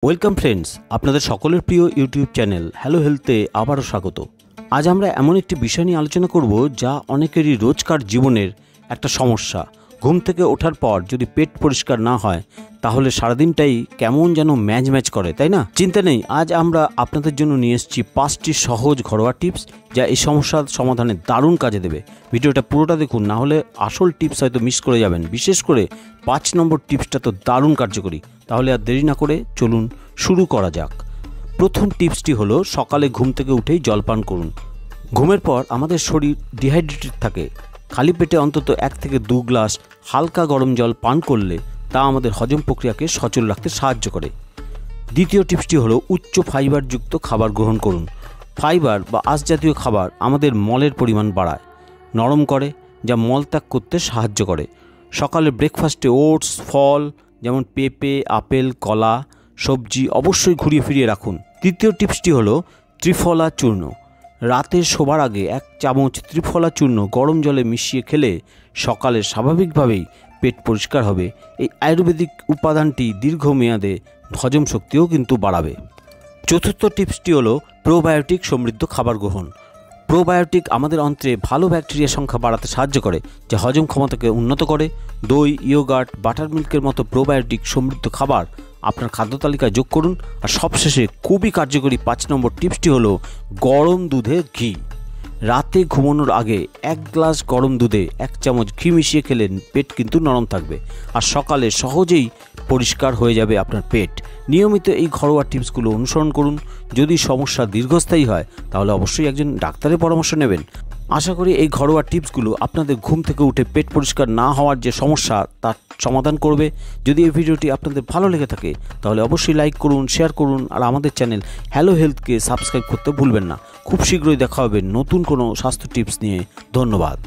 Welcome friends, আপনাদের সকলের প্রিয় ইউটিউব চ্যানেল হ্যালো হেলথে আবারও স্বাগত। আজ আমরা এমন একটি বিষয় নিয়ে আলোচনা করব যা অনেকেরই রোজকার জীবনের একটা সমস্যা। ঘুম থেকে ওঠার পর যদি পেট পরিষ্কার না হয় তাহলে সারাদিনটাই কেমন যেন ম্যাজ ম্যাজ করে, তাই না? চিন্তা নেই, আজ আমরা আপনাদের জন্য নিয়ে এসেছি 5টি সহজ ঘরোয়া টিপস যা এই সমস্যার সমাধানে দারুণ কাজে দেবে। ভিডিওটা পুরোটা দেখুন, না হলে আসল টিপস হয়তো মিস করে যাবেন। বিশেষ করে 5 নম্বর টিপসটা তো দারুণ কার্যকরী। তাহলে আর দেরি না করে চলুন শুরু করা যাক। প্রথম টিপসটি হলো সকালে ঘুম থেকে উঠেই জল পান করুন। ঘুমের পর আমাদের শরীর ডিহাইড্রেটেড থাকে। খালি পেটে অন্তত 1 থেকে 2 গ্লাস হালকা গরম জল পান করলে তা আমাদের হজম প্রক্রিয়াকে সচল রাখতে সাহায্য করে। দ্বিতীয় টিপসটি হলো উচ্চ ফাইবারযুক্ত খাবার গ্রহণ করুন। ফাইবার বা আঁশ জাতীয় খাবার আমাদের মলের পরিমাণ বাড়ায়, নরম করে, যা মলত্যাগ করতে সাহায্য করে। সকালে ব্রেকফাস্টে ওটস, ফল যেমন পেঁপে, আপেল, কলা, সবজি অবশ্যই ঘুরিয়ে ফিরিয়ে রাখুন। তৃতীয় টিপসটি হলো ত্রিফলা চূর্ণ। রাতে শোবার আগে 1 চামচ ত্রিফলা চূর্ণ গরম জলে মিশিয়ে খেলে সকালে স্বাভাবিকভাবেই পেট পরিষ্কার হবে। এই আয়ুর্বেদিক উপাদানটি দীর্ঘমেয়াদে হজম শক্তিও কিন্তু বাড়াবে। চতুর্থ টিপসটি হলো প্রোবায়োটিক সমৃদ্ধ খাবার গ্রহণ। প্রোবায়োটিক আমাদের অন্ত্রে ভালো ব্যাকটেরিয়া সংখ্যা বাড়াতে সাহায্য করে, যা হজম ক্ষমতাকে উন্নত করে। দই, ইয়োগার্ট, বাটার মিল্কের মতো প্রোবায়োটিক সমৃদ্ধ খাবার আপনার খাদ্য তালিকায় যোগ করুন। আর সবশেষে খুবই কার্যকরী 5 নম্বর টিপসটি হলো গরম দুধে ঘি। রাতে ঘুমানোর আগে 1 গ্লাস গরম দুধে 1 চামচ ঘি মিশিয়ে খেলে পেট কিন্তু নরম থাকবে আর সকালে সহজেই পরিষ্কার হয়ে যাবে আপনার পেট। নিয়মিত এই ঘরোয়া টিপসগুলো অনুসরণ করুন। যদি সমস্যা দীর্ঘস্থায়ী হয় তাহলে অবশ্যই একজন ডাক্তারের পরামর্শ নেবেন। আশা করি এই ঘরোয়া টিপসগুলো আপনাদের ঘুম থেকে উঠে পেট পরিষ্কার না হওয়ার যে সমস্যা তার সমাধান করবে। যদি এই ভিডিওটি আপনাদের ভালো লেগে থাকে তাহলে অবশ্যই লাইক করুন, শেয়ার করুন আর আমাদের চ্যানেল হ্যালো হেলথকে সাবস্ক্রাইব করতে ভুলবেন না। খুব শীঘ্রই দেখা হবে নতুন কোনো স্বাস্থ্য টিপস নিয়ে। ধন্যবাদ।